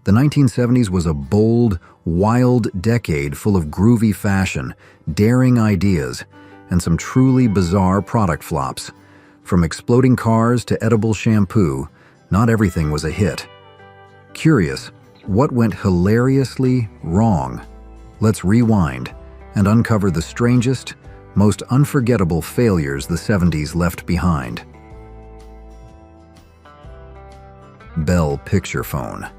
The 1970s was a bold, wild decade full of groovy fashion, daring ideas, and some truly bizarre product flops. From exploding cars to edible shampoo, not everything was a hit. Curious, what went hilariously wrong? Let's rewind and uncover the strangest, most unforgettable failures the 70s left behind. Bell Picture Phone.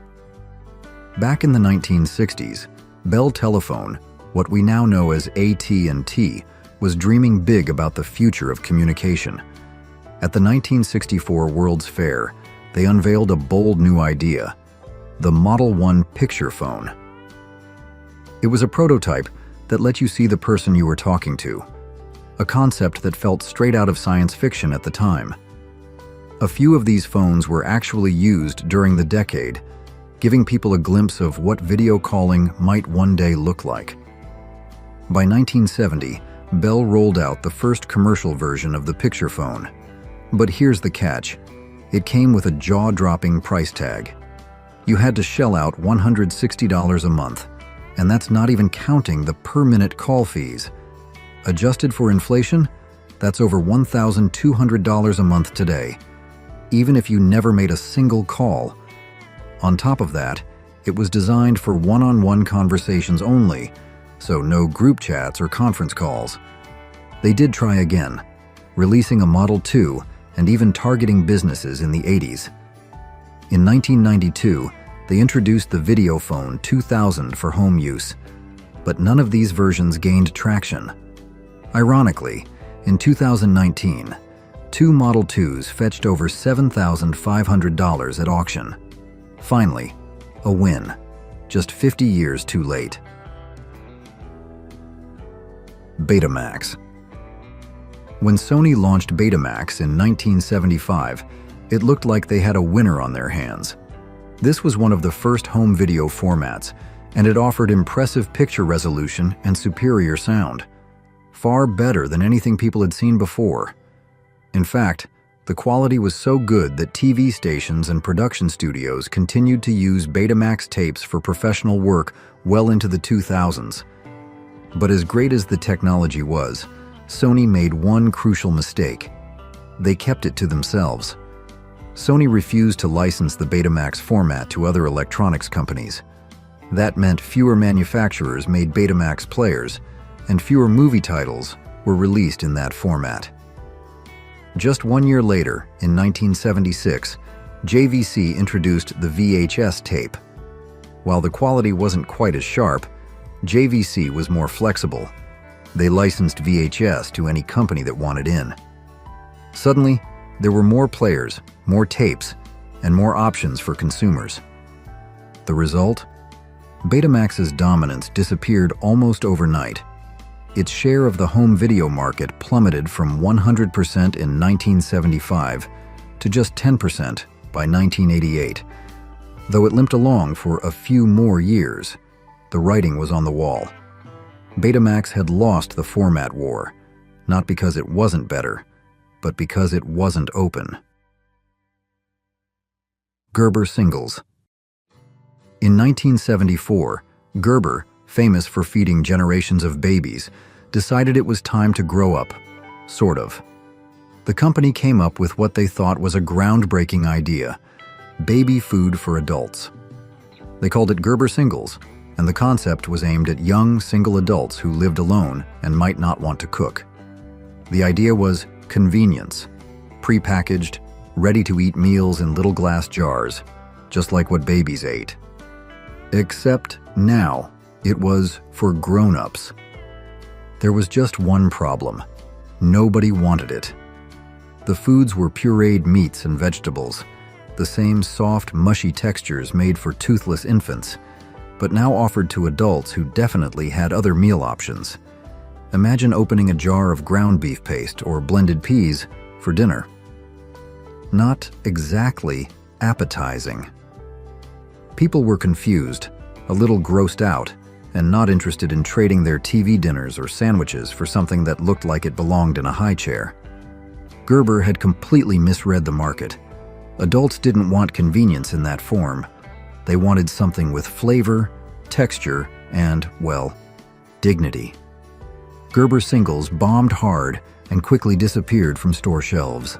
Back in the 1960s, Bell Telephone, what we now know as AT&T, was dreaming big about the future of communication. At the 1964 World's Fair, they unveiled a bold new idea: the Model 1 picture phone. It was a prototype that let you see the person you were talking to, a concept that felt straight out of science fiction at the time. A few of these phones were actually used during the decade, giving people a glimpse of what video calling might one day look like. By 1970, Bell rolled out the first commercial version of the picture phone. But here's the catch: it came with a jaw-dropping price tag. You had to shell out $160 a month, and that's not even counting the per-minute call fees. Adjusted for inflation, that's over $1,200 a month today, even if you never made a single call. On top of that, it was designed for one-on-one conversations only, so no group chats or conference calls. They did try again, releasing a Model 2 and even targeting businesses in the 80s. In 1992, they introduced the Videophone 2000 for home use, but none of these versions gained traction. Ironically, in 2019, two Model 2s fetched over $7,500 at auction. Finally, a win, just 50 years too late. Betamax. When Sony launched Betamax in 1975, it looked like they had a winner on their hands. This was one of the first home video formats, and it offered impressive picture resolution and superior sound, far better than anything people had seen before. In fact, the quality was so good that TV stations and production studios continued to use Betamax tapes for professional work well into the 2000s. But as great as the technology was, Sony made one crucial mistake. They kept it to themselves. Sony refused to license the Betamax format to other electronics companies. That meant fewer manufacturers made Betamax players, and fewer movie titles were released in that format. Just 1 year later, in 1976, JVC introduced the VHS tape. While the quality wasn't quite as sharp, JVC was more flexible. They licensed VHS to any company that wanted in. Suddenly, there were more players, more tapes, and more options for consumers. The result? Betamax's dominance disappeared almost overnight. Its share of the home video market plummeted from 100% in 1975 to just 10% by 1988. Though it limped along for a few more years, the writing was on the wall. Betamax had lost the format war, not because it wasn't better, but because it wasn't open. Gerber Singles. In 1974, Gerber, famous for feeding generations of babies, decided it was time to grow up, sort of. The company came up with what they thought was a groundbreaking idea: baby food for adults. They called it Gerber Singles, and the concept was aimed at young, single adults who lived alone and might not want to cook. The idea was convenience: pre-packaged, ready-to-eat meals in little glass jars, just like what babies ate. Except now, it was for grown-ups. There was just one problem: nobody wanted it. The foods were pureed meats and vegetables, the same soft, mushy textures made for toothless infants, but now offered to adults who definitely had other meal options. Imagine opening a jar of ground beef paste or blended peas for dinner. Not exactly appetizing. People were confused, a little grossed out, and not interested in trading their TV dinners or sandwiches for something that looked like it belonged in a high chair. Gerber had completely misread the market. Adults didn't want convenience in that form. They wanted something with flavor, texture, and, well, dignity. Gerber singles bombed hard and quickly disappeared from store shelves.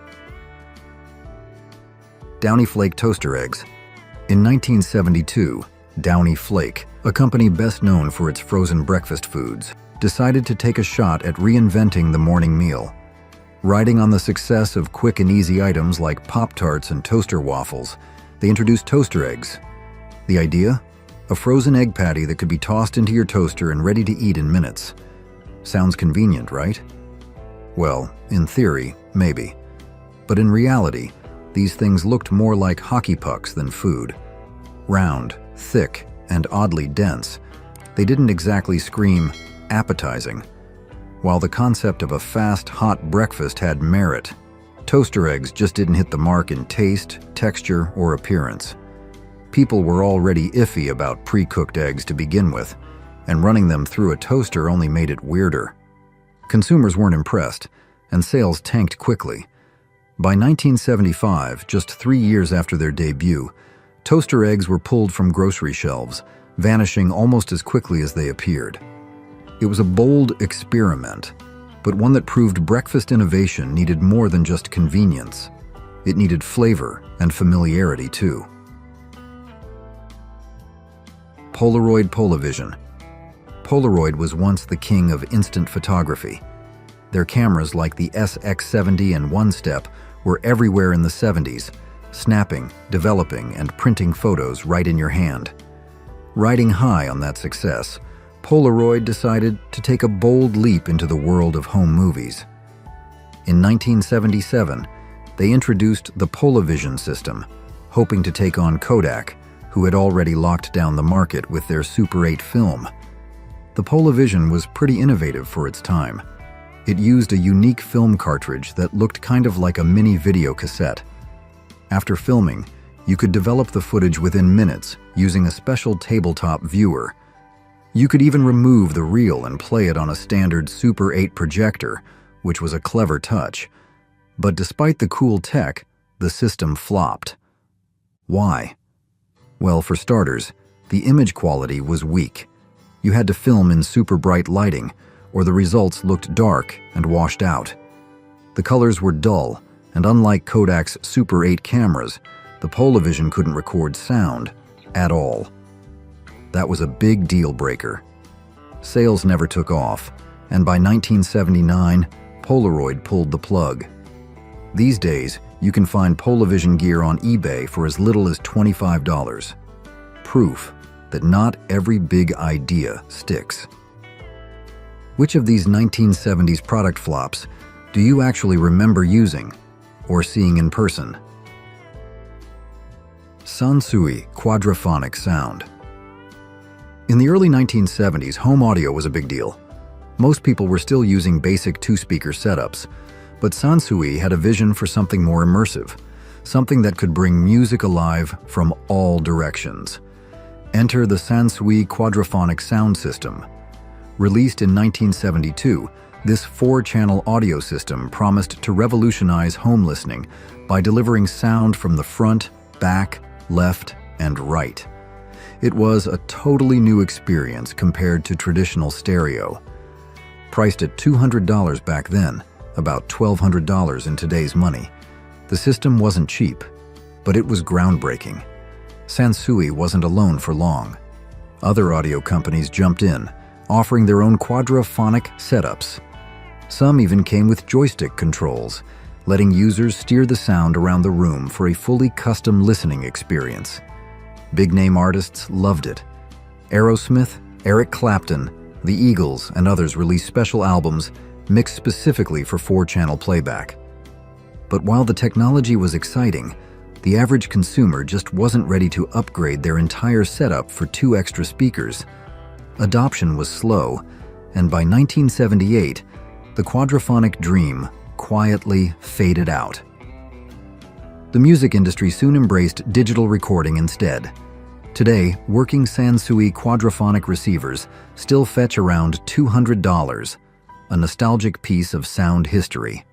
Downy Flake toaster eggs. In 1972, Downy Flake, a company best known for its frozen breakfast foods, decided to take a shot at reinventing the morning meal. Riding on the success of quick and easy items like Pop-Tarts and toaster waffles, they introduced toaster eggs. The idea? A frozen egg patty that could be tossed into your toaster and ready to eat in minutes. Sounds convenient, right? Well, in theory, maybe. But in reality, these things looked more like hockey pucks than food. Round, thick, and oddly dense, they didn't exactly scream appetizing. While the concept of a fast, hot breakfast had merit, toaster eggs just didn't hit the mark in taste, texture, or appearance. People were already iffy about pre-cooked eggs to begin with, and running them through a toaster only made it weirder. Consumers weren't impressed, and sales tanked quickly. By 1975, just 3 years after their debut, toaster eggs were pulled from grocery shelves, vanishing almost as quickly as they appeared. It was a bold experiment, but one that proved breakfast innovation needed more than just convenience. It needed flavor and familiarity too. Polaroid Polavision. Polaroid was once the king of instant photography. Their cameras like the SX70 and One Step were everywhere in the 70s, snapping, developing, and printing photos right in your hand. Riding high on that success, Polaroid decided to take a bold leap into the world of home movies. In 1977, they introduced the Polavision system, hoping to take on Kodak, who had already locked down the market with their Super 8 film. The Polavision was pretty innovative for its time. It used a unique film cartridge that looked kind of like a mini video cassette. After filming, you could develop the footage within minutes using a special tabletop viewer. You could even remove the reel and play it on a standard Super 8 projector, which was a clever touch. But despite the cool tech, the system flopped. Why? Well, for starters, the image quality was weak. You had to film in super bright lighting, or the results looked dark and washed out. The colors were dull, and unlike Kodak's Super 8 cameras, the Polavision couldn't record sound at all. That was a big deal breaker. Sales never took off, and by 1979, Polaroid pulled the plug. These days, you can find Polavision gear on eBay for as little as $25. Proof that not every big idea sticks. Which of these 1970s product flops do you actually remember using or seeing in person? Sansui Quadraphonic Sound. In the early 1970s, home audio was a big deal. Most people were still using basic two-speaker setups, but Sansui had a vision for something more immersive, something that could bring music alive from all directions. Enter the Sansui Quadraphonic Sound System. Released in 1972, this 4-channel audio system promised to revolutionize home listening by delivering sound from the front, back, left, and right. It was a totally new experience compared to traditional stereo. Priced at $200 back then, about $1,200 in today's money, the system wasn't cheap, but it was groundbreaking. Sansui wasn't alone for long. Other audio companies jumped in, offering their own quadraphonic setups. Some even came with joystick controls, letting users steer the sound around the room for a fully custom listening experience. Big-name artists loved it. Aerosmith, Eric Clapton, the Eagles, and others released special albums mixed specifically for 4-channel playback. But while the technology was exciting, the average consumer just wasn't ready to upgrade their entire setup for 2 extra speakers. Adoption was slow, and by 1978, the quadraphonic dream quietly faded out. The music industry soon embraced digital recording instead. Today, working Sansui quadraphonic receivers still fetch around $200, a nostalgic piece of sound history.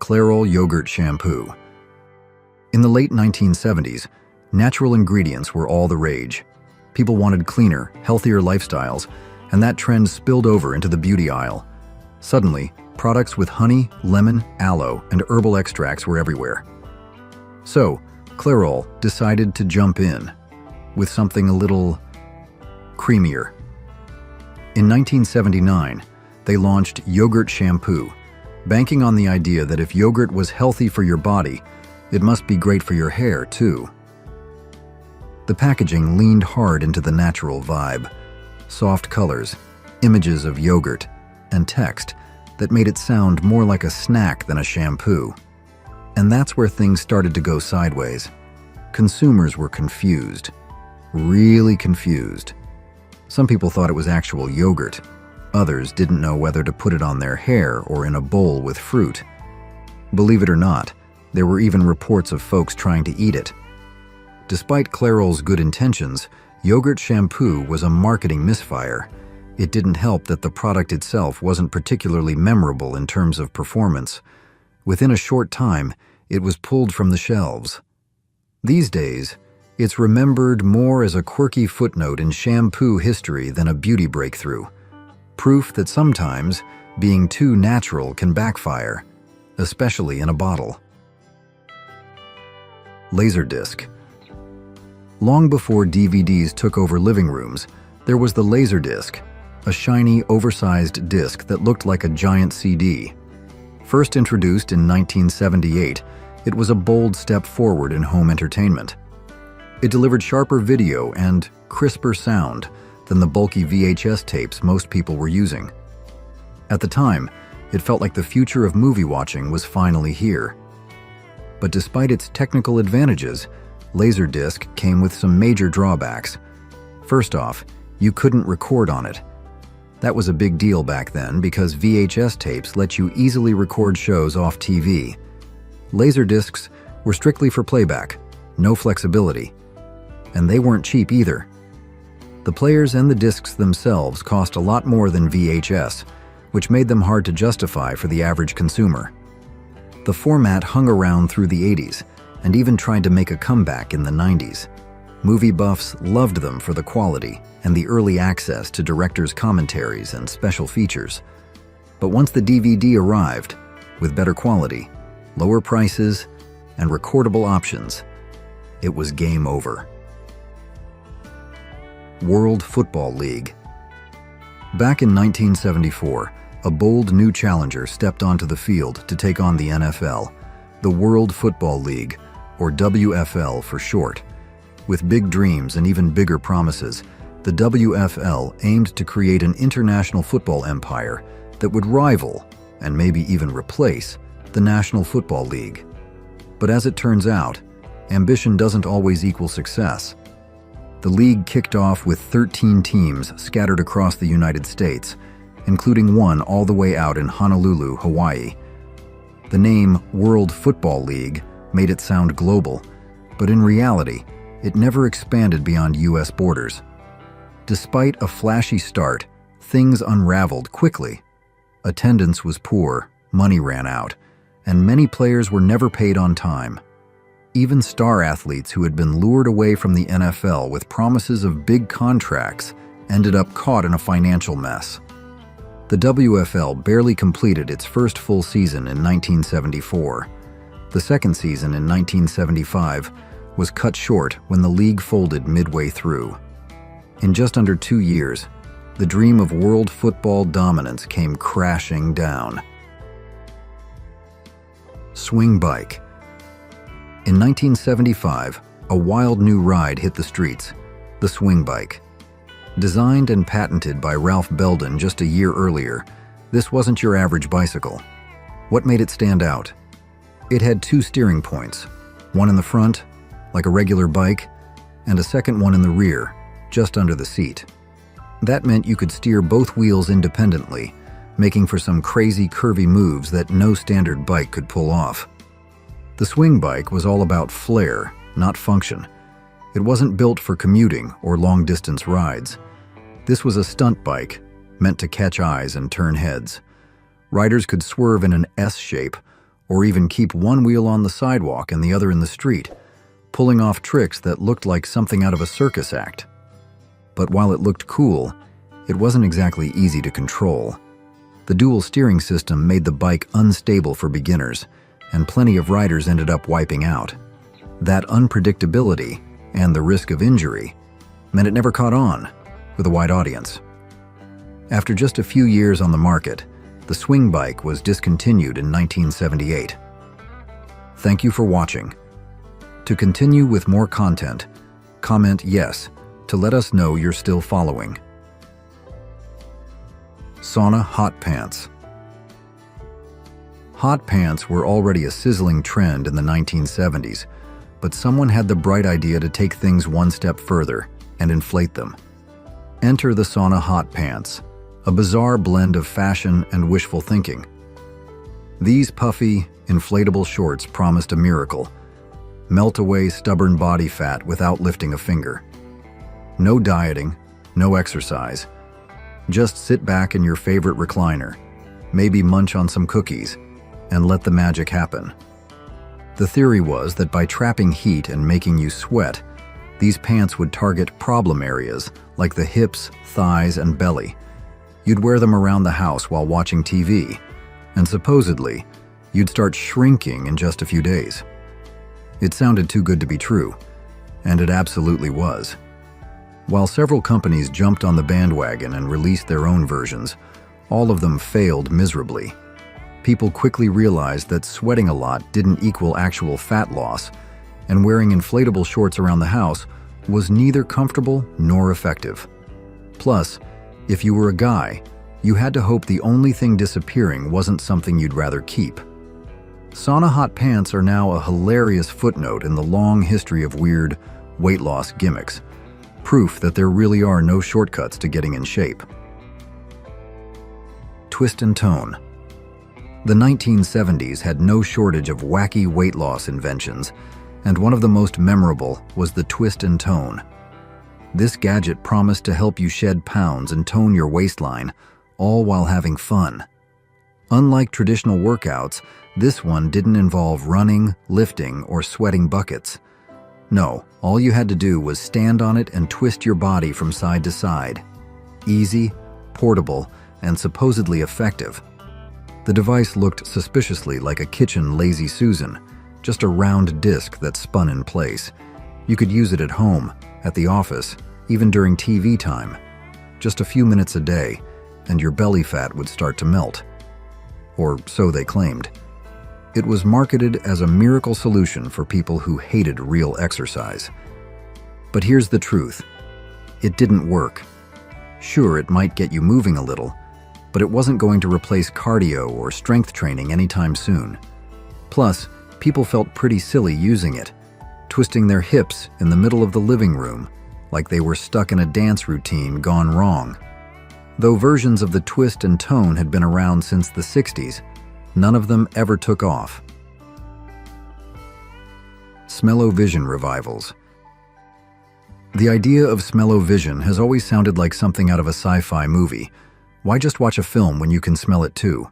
Clairol Yogurt Shampoo. In the late 1970s, Natural ingredients were all the rage. People wanted cleaner, healthier lifestyles, and that trend spilled over into the beauty aisle. Suddenly, products with honey, lemon, aloe, and herbal extracts were everywhere. So, Clairol decided to jump in with something a little creamier. In 1979, they launched yogurt shampoo, banking on the idea that if yogurt was healthy for your body, it must be great for your hair, too. The packaging leaned hard into the natural vibe, soft colors, images of yogurt, and text that made it sound more like a snack than a shampoo. And that's where things started to go sideways. Consumers were confused, really confused. Some people thought it was actual yogurt. Others didn't know whether to put it on their hair or in a bowl with fruit. Believe it or not, there were even reports of folks trying to eat it. Despite Clairol's good intentions, yogurt shampoo was a marketing misfire. It didn't help that the product itself wasn't particularly memorable in terms of performance. Within a short time, it was pulled from the shelves. These days, it's remembered more as a quirky footnote in shampoo history than a beauty breakthrough. Proof that sometimes being too natural can backfire, especially in a bottle. Laserdisc. Long before DVDs took over living rooms, there was the Laserdisc, a shiny, oversized disc that looked like a giant CD. First introduced in 1978, it was a bold step forward in home entertainment. It delivered sharper video and crisper sound than the bulky VHS tapes most people were using. At the time, it felt like the future of movie watching was finally here. But despite its technical advantages, Laserdisc came with some major drawbacks. First off, you couldn't record on it. That was a big deal back then because VHS tapes let you easily record shows off TV. Laserdiscs were strictly for playback, no flexibility. And they weren't cheap either. The players and the discs themselves cost a lot more than VHS, which made them hard to justify for the average consumer. The format hung around through the 80s and even tried to make a comeback in the 90s. Movie buffs loved them for the quality and the early access to directors' commentaries and special features. But once the DVD arrived, with better quality, lower prices, and recordable options, it was game over. World Football League. Back in 1974, a bold new challenger stepped onto the field to take on the NFL, the World Football League, or WFL for short. With big dreams and even bigger promises, the WFL aimed to create an international football empire that would rival, and maybe even replace, the National Football League. But as it turns out, ambition doesn't always equal success. The league kicked off with 13 teams scattered across the United States, including one all the way out in Honolulu, Hawaii. The name World Football League made it sound global, but in reality, it never expanded beyond U.S. borders. Despite a flashy start, things unraveled quickly. Attendance was poor, money ran out, and many players were never paid on time. Even star athletes who had been lured away from the NFL with promises of big contracts ended up caught in a financial mess. The WFL barely completed its first full season in 1974. The second season in 1975 was cut short when the league folded midway through. In just under 2 years, the dream of world football dominance came crashing down. Swing bike. In 1975, a wild new ride hit the streets, the swing bike. Designed and patented by Ralph Belden just a year earlier, this wasn't your average bicycle. What made it stand out? It had 2 steering points, one in the front, like a regular bike, and a second one in the rear, just under the seat. That meant you could steer both wheels independently, making for some crazy curvy moves that no standard bike could pull off. The swing bike was all about flair, not function. It wasn't built for commuting or long-distance rides. This was a stunt bike, meant to catch eyes and turn heads. Riders could swerve in an S shape, or even keep one wheel on the sidewalk and the other in the street, pulling off tricks that looked like something out of a circus act. But while it looked cool, it wasn't exactly easy to control. The dual steering system made the bike unstable for beginners, and plenty of riders ended up wiping out. That unpredictability and the risk of injury meant it never caught on with a wide audience. After just a few years on the market, the swing bike was discontinued in 1978. Thank you for watching. To continue with more content, comment yes to let us know you're still following. Sauna hot pants. Hot pants were already a sizzling trend in the 1970s, but someone had the bright idea to take things one step further and inflate them. Enter the sauna hot pants, a bizarre blend of fashion and wishful thinking. These puffy, inflatable shorts promised a miracle. Melt away stubborn body fat without lifting a finger. No dieting, no exercise. Just sit back in your favorite recliner, maybe munch on some cookies, and let the magic happen. The theory was that by trapping heat and making you sweat, these pants would target problem areas like the hips, thighs, and belly. You'd wear them around the house while watching TV, and supposedly, you'd start shrinking in just a few days. It sounded too good to be true, and it absolutely was. While several companies jumped on the bandwagon and released their own versions, all of them failed miserably. People quickly realized that sweating a lot didn't equal actual fat loss, and wearing inflatable shorts around the house was neither comfortable nor effective. Plus, if you were a guy, you had to hope the only thing disappearing wasn't something you'd rather keep. Sauna hot pants are now a hilarious footnote in the long history of weird weight loss gimmicks, proof that there really are no shortcuts to getting in shape. Twist and tone. The 1970s had no shortage of wacky weight loss inventions, and one of the most memorable was the twist and tone. This gadget promised to help you shed pounds and tone your waistline, all while having fun. Unlike traditional workouts, this one didn't involve running, lifting, or sweating buckets. No, all you had to do was stand on it and twist your body from side to side. Easy, portable, and supposedly effective. The device looked suspiciously like a kitchen Lazy Susan, just a round disc that spun in place. You could use it at home, at the office, even during TV time. Just a few minutes a day, and your belly fat would start to melt. Or so they claimed. It was marketed as a miracle solution for people who hated real exercise. But here's the truth. It didn't work. Sure, it might get you moving a little, but it wasn't going to replace cardio or strength training anytime soon. Plus, people felt pretty silly using it, twisting their hips in the middle of the living room, like they were stuck in a dance routine gone wrong. Though versions of the twist and tone had been around since the 60s, none of them ever took off. Smell-O-Vision revivals. The idea of smell-O-Vision has always sounded like something out of a sci-fi movie. Why just watch a film when you can smell it too?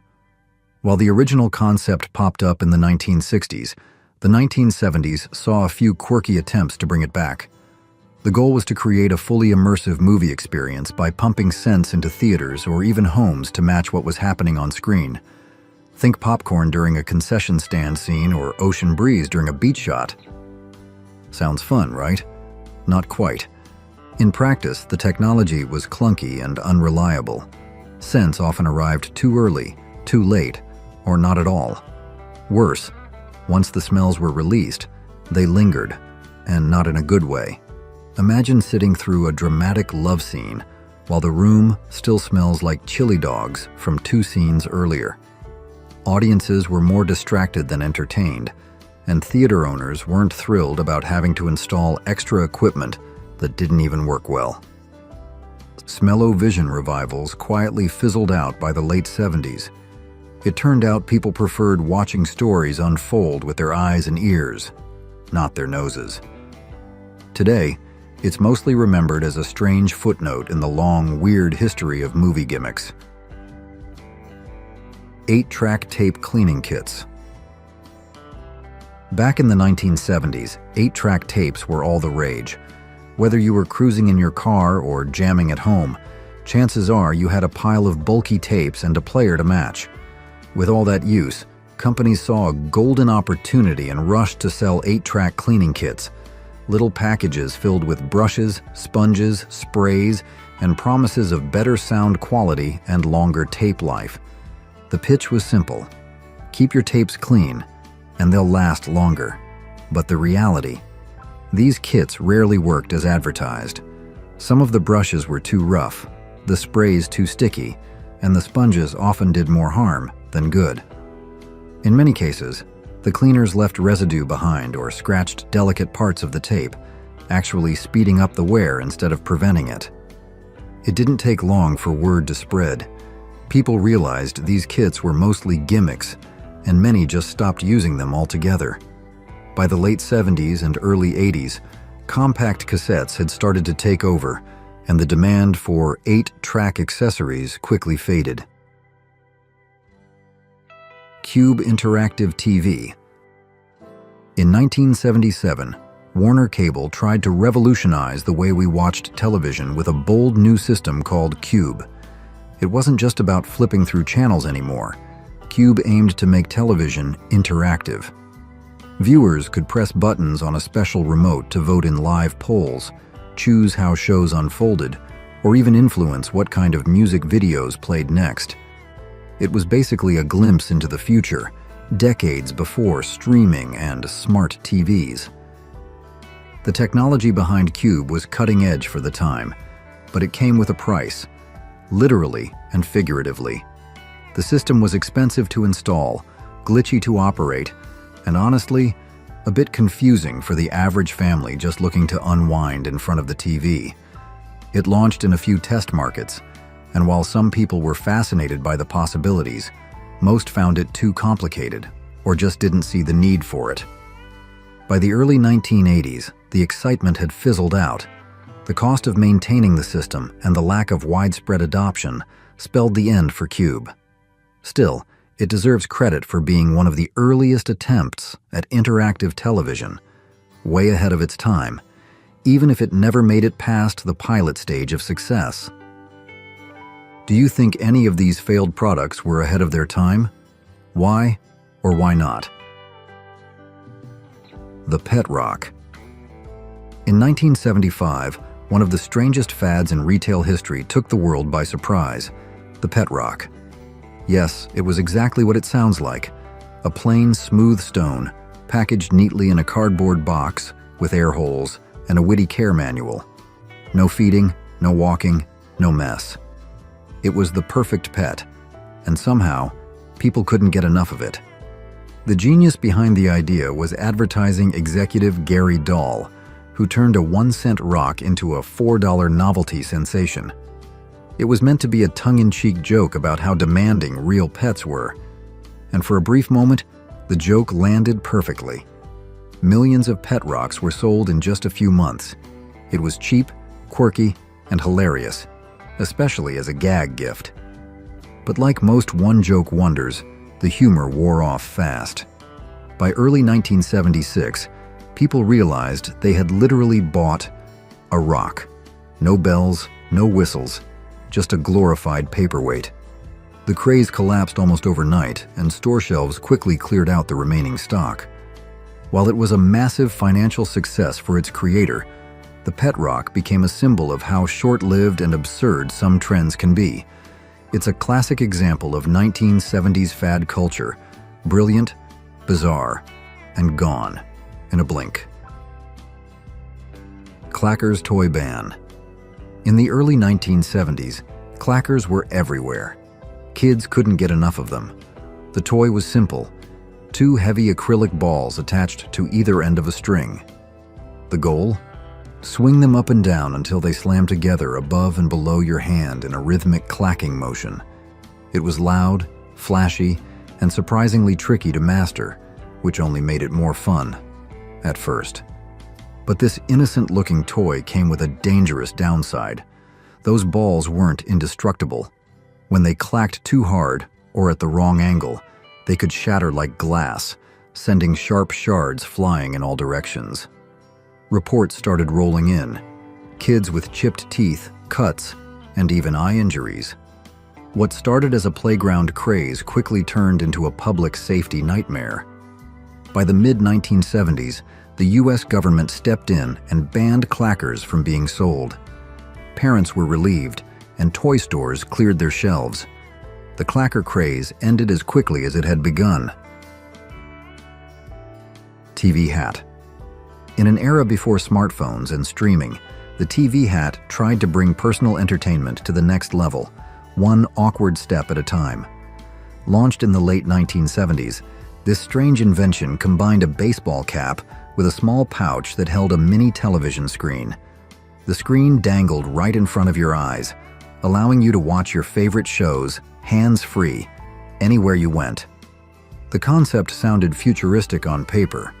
While the original concept popped up in the 1960s, the 1970s saw a few quirky attempts to bring it back. The goal was to create a fully immersive movie experience by pumping scents into theaters or even homes to match what was happening on screen. Think popcorn during a concession stand scene or ocean breeze during a beach shot. Sounds fun, right? Not quite. In practice, the technology was clunky and unreliable. Scents often arrived too early, too late, or not at all. Worse, once the smells were released, they lingered, and not in a good way. Imagine sitting through a dramatic love scene while the room still smells like chili dogs from 2 scenes earlier. Audiences were more distracted than entertained, and theater owners weren't thrilled about having to install extra equipment that didn't even work well. Smell-O-Vision revivals quietly fizzled out by the late 70s. It turned out people preferred watching stories unfold with their eyes and ears, not their noses. Today, it's mostly remembered as a strange footnote in the long, weird history of movie gimmicks. 8-track tape cleaning kits. Back in the 1970s, 8-track tapes were all the rage. Whether you were cruising in your car or jamming at home, chances are you had a pile of bulky tapes and a player to match. With all that use, companies saw a golden opportunity and rushed to sell 8-track cleaning kits, little packages filled with brushes, sponges, sprays, and promises of better sound quality and longer tape life. The pitch was simple: keep your tapes clean, and they'll last longer. But the reality? These kits rarely worked as advertised. Some of the brushes were too rough, the sprays too sticky, and the sponges often did more harm than good. In many cases, the cleaners left residue behind or scratched delicate parts of the tape, actually speeding up the wear instead of preventing it. It didn't take long for word to spread. People realized these kits were mostly gimmicks, and many just stopped using them altogether. By the late 70s and early 80s, compact cassettes had started to take over, and the demand for 8-track accessories quickly faded. Cube Interactive TV. In 1977, Warner Cable tried to revolutionize the way we watched television with a bold new system called Cube. It wasn't just about flipping through channels anymore. Cube aimed to make television interactive. Viewers could press buttons on a special remote to vote in live polls, choose how shows unfolded, or even influence what kind of music videos played next. It was basically a glimpse into the future, decades before streaming and smart TVs. The technology behind Cube was cutting edge for the time, but it came with a price, literally and figuratively. The system was expensive to install, glitchy to operate, and honestly, a bit confusing for the average family just looking to unwind in front of the TV. It launched in a few test markets, and while some people were fascinated by the possibilities, most found it too complicated or just didn't see the need for it. By the early 1980s, the excitement had fizzled out. The cost of maintaining the system and the lack of widespread adoption spelled the end for Cube. Still, it deserves credit for being one of the earliest attempts at interactive television, way ahead of its time, even if it never made it past the pilot stage of success. Do you think any of these failed products were ahead of their time? Why or why not? The Pet Rock. In 1975, one of the strangest fads in retail history took the world by surprise: the Pet Rock. Yes, it was exactly what it sounds like: a plain, smooth stone, packaged neatly in a cardboard box with air holes and a witty care manual. No feeding, no walking, no mess. It was the perfect pet, and somehow, people couldn't get enough of it. The genius behind the idea was advertising executive Gary Dahl, who turned a 1-cent rock into a $4 novelty sensation. It was meant to be a tongue-in-cheek joke about how demanding real pets were. And for a brief moment, the joke landed perfectly. Millions of pet rocks were sold in just a few months. It was cheap, quirky, and hilarious, especially as a gag gift. But like most one-joke wonders, the humor wore off fast. By early 1976, people realized they had literally bought a rock. No bells, no whistles, just a glorified paperweight. The craze collapsed almost overnight, and store shelves quickly cleared out the remaining stock. While it was a massive financial success for its creator, the Pet Rock became a symbol of how short-lived and absurd some trends can be. It's a classic example of 1970s fad culture: brilliant, bizarre, and gone in a blink. Clackers toy ban. In the early 1970s, clackers were everywhere. Kids couldn't get enough of them. The toy was simple: 2 heavy acrylic balls attached to either end of a string. The goal? Swing them up and down until they slam together above and below your hand in a rhythmic clacking motion. It was loud, flashy, and surprisingly tricky to master, which only made it more fun at first. But this innocent-looking toy came with a dangerous downside. Those balls weren't indestructible. When they clacked too hard, or at the wrong angle, they could shatter like glass, sending sharp shards flying in all directions. Reports started rolling in. Kids with chipped teeth, cuts, and even eye injuries. What started as a playground craze quickly turned into a public safety nightmare. By the mid-1970s, the US government stepped in and banned clackers from being sold. Parents were relieved, and toy stores cleared their shelves. The clacker craze ended as quickly as it had begun. TV hat. In an era before smartphones and streaming, the TV hat tried to bring personal entertainment to the next level, one awkward step at a time. Launched in the late 1970s, this strange invention combined a baseball cap with a small pouch that held a mini television screen. The screen dangled right in front of your eyes, allowing you to watch your favorite shows, hands-free, anywhere you went. The concept sounded futuristic on paper.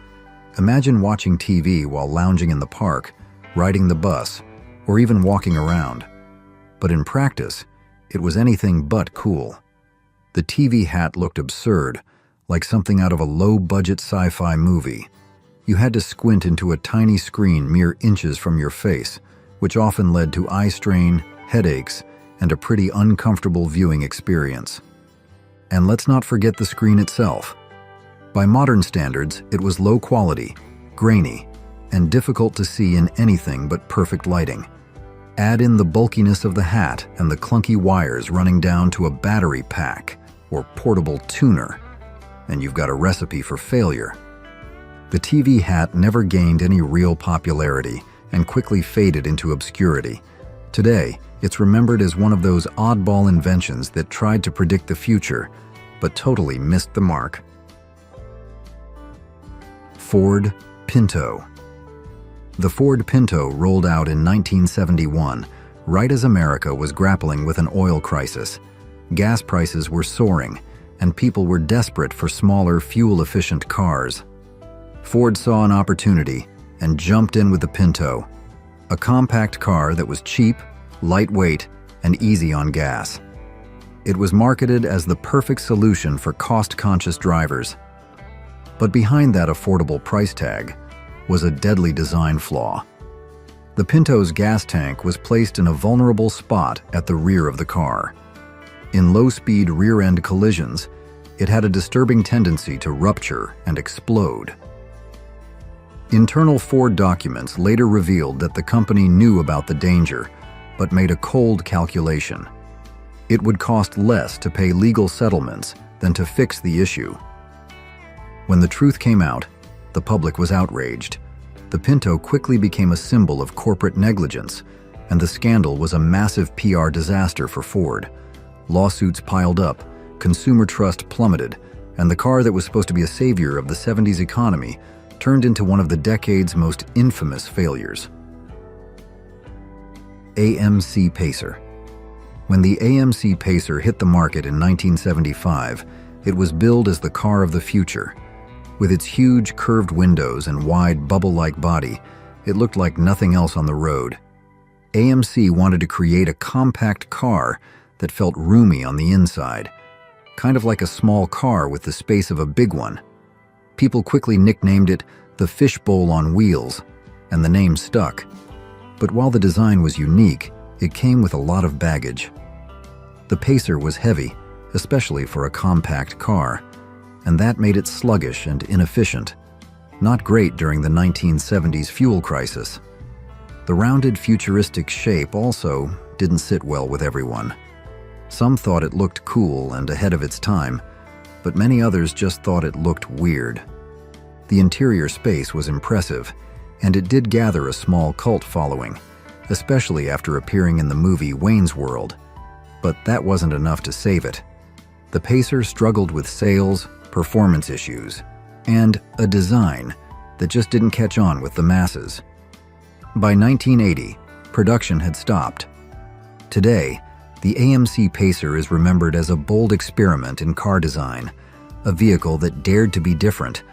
Imagine watching TV while lounging in the park, riding the bus, or even walking around. But in practice, it was anything but cool. The TV hat looked absurd, like something out of a low-budget sci-fi movie. You had to squint into a tiny screen mere inches from your face, which often led to eye strain, headaches, and a pretty uncomfortable viewing experience. And let's not forget the screen itself. By modern standards, it was low quality, grainy, and difficult to see in anything but perfect lighting. Add in the bulkiness of the hat and the clunky wires running down to a battery pack or portable tuner, and you've got a recipe for failure. The TV hat never gained any real popularity and quickly faded into obscurity. Today, it's remembered as one of those oddball inventions that tried to predict the future, but totally missed the mark. Ford Pinto. The Ford Pinto rolled out in 1971, right as America was grappling with an oil crisis. Gas prices were soaring, and people were desperate for smaller, fuel-efficient cars. Ford saw an opportunity and jumped in with the Pinto, a compact car that was cheap, lightweight, and easy on gas. It was marketed as the perfect solution for cost-conscious drivers. But behind that affordable price tag was a deadly design flaw. The Pinto's gas tank was placed in a vulnerable spot at the rear of the car. In low-speed rear-end collisions, it had a disturbing tendency to rupture and explode. Internal Ford documents later revealed that the company knew about the danger, but made a cold calculation. It would cost less to pay legal settlements than to fix the issue. When the truth came out, the public was outraged. The Pinto quickly became a symbol of corporate negligence, and the scandal was a massive PR disaster for Ford. Lawsuits piled up, consumer trust plummeted, and the car that was supposed to be a savior of the 70s economy turned into one of the decade's most infamous failures. AMC Pacer. When the AMC Pacer hit the market in 1975, it was billed as the car of the future. With its huge curved windows and wide bubble-like body, it looked like nothing else on the road. AMC wanted to create a compact car that felt roomy on the inside, kind of like a small car with the space of a big one. People quickly nicknamed it the fishbowl on wheels, and the name stuck. But while the design was unique, it came with a lot of baggage. The Pacer was heavy, especially for a compact car, and that made it sluggish and inefficient. Not great during the 1970s fuel crisis. The rounded, futuristic shape also didn't sit well with everyone. Some thought it looked cool and ahead of its time, but many others just thought it looked weird. The interior space was impressive, and it did gather a small cult following, especially after appearing in the movie Wayne's World. But that wasn't enough to save it. The Pacer struggled with sales, performance issues, and a design that just didn't catch on with the masses. By 1980, production had stopped. Today, the AMC Pacer is remembered as a bold experiment in car design, a vehicle that dared to be different,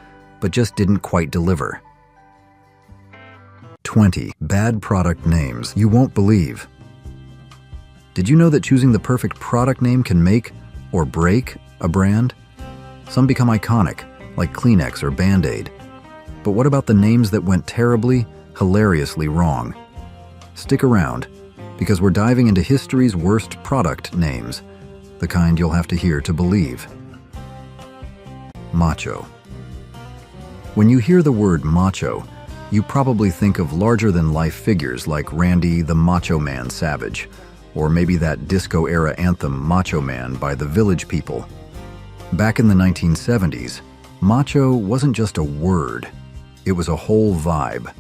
but just didn't quite deliver. 20 bad product names you won't believe. Did you know that choosing the perfect product name can make or break a brand? Some become iconic, like Kleenex or Band-Aid. But what about the names that went terribly, hilariously wrong? Stick around, because we're diving into history's worst product names, the kind you'll have to hear to believe. Macho. When you hear the word macho, you probably think of larger-than-life figures like Randy the Macho Man Savage, or maybe that disco-era anthem Macho Man by the Village People. Back in the 1970s, macho wasn't just a word, it was a whole vibe.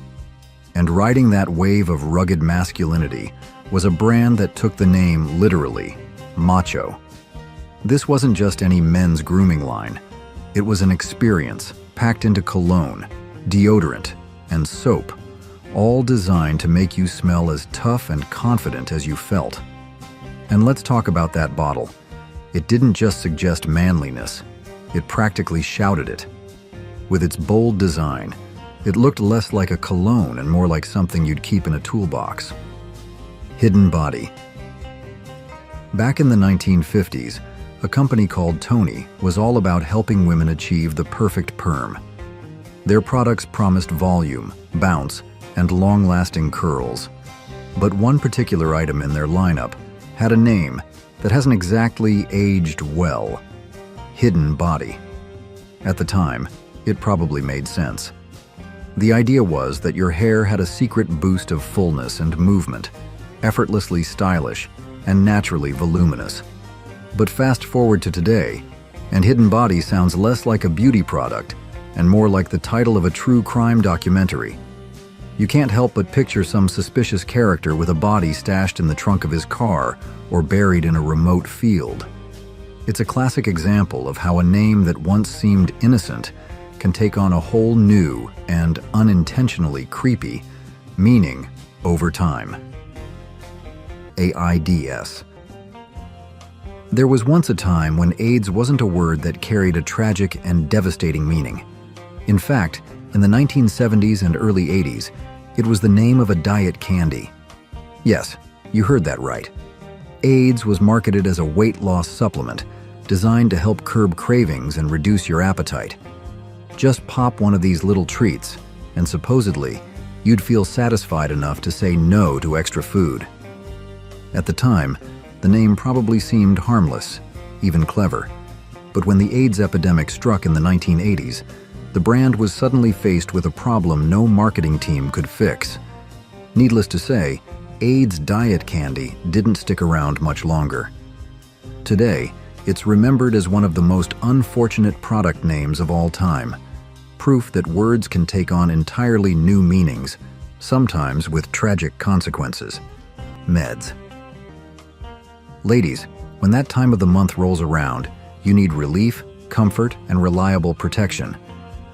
And riding that wave of rugged masculinity was a brand that took the name literally, Macho. This wasn't just any men's grooming line. It was an experience packed into cologne, deodorant, and soap, all designed to make you smell as tough and confident as you felt. And let's talk about that bottle. It didn't just suggest manliness, it practically shouted it. With its bold design, it looked less like a cologne and more like something you'd keep in a toolbox. Hidden Body. Back in the 1950s, a company called Tony was all about helping women achieve the perfect perm. Their products promised volume, bounce, and long-lasting curls. But one particular item in their lineup had a name that hasn't exactly aged well: Hidden Body. At the time, it probably made sense. The idea was that your hair had a secret boost of fullness and movement, effortlessly stylish and naturally voluminous. But fast forward to today, and Hidden Body sounds less like a beauty product and more like the title of a true crime documentary. You can't help but picture some suspicious character with a body stashed in the trunk of his car or buried in a remote field. It's a classic example of how a name that once seemed innocent can take on a whole new and unintentionally creepy meaning over time. AIDS. There was once a time when AIDS wasn't a word that carried a tragic and devastating meaning. In fact, in the 1970s and early 80s, it was the name of a diet candy. Yes, you heard that right. AIDS was marketed as a weight loss supplement designed to help curb cravings and reduce your appetite. Just pop one of these little treats, and supposedly, you'd feel satisfied enough to say no to extra food. At the time, the name probably seemed harmless, even clever. But when the AIDS epidemic struck in the 1980s, the brand was suddenly faced with a problem no marketing team could fix. Needless to say, AIDS diet candy didn't stick around much longer. Today, it's remembered as one of the most unfortunate product names of all time. Proof that words can take on entirely new meanings, sometimes with tragic consequences. Meds. Ladies, when that time of the month rolls around, you need relief, comfort, and reliable protection.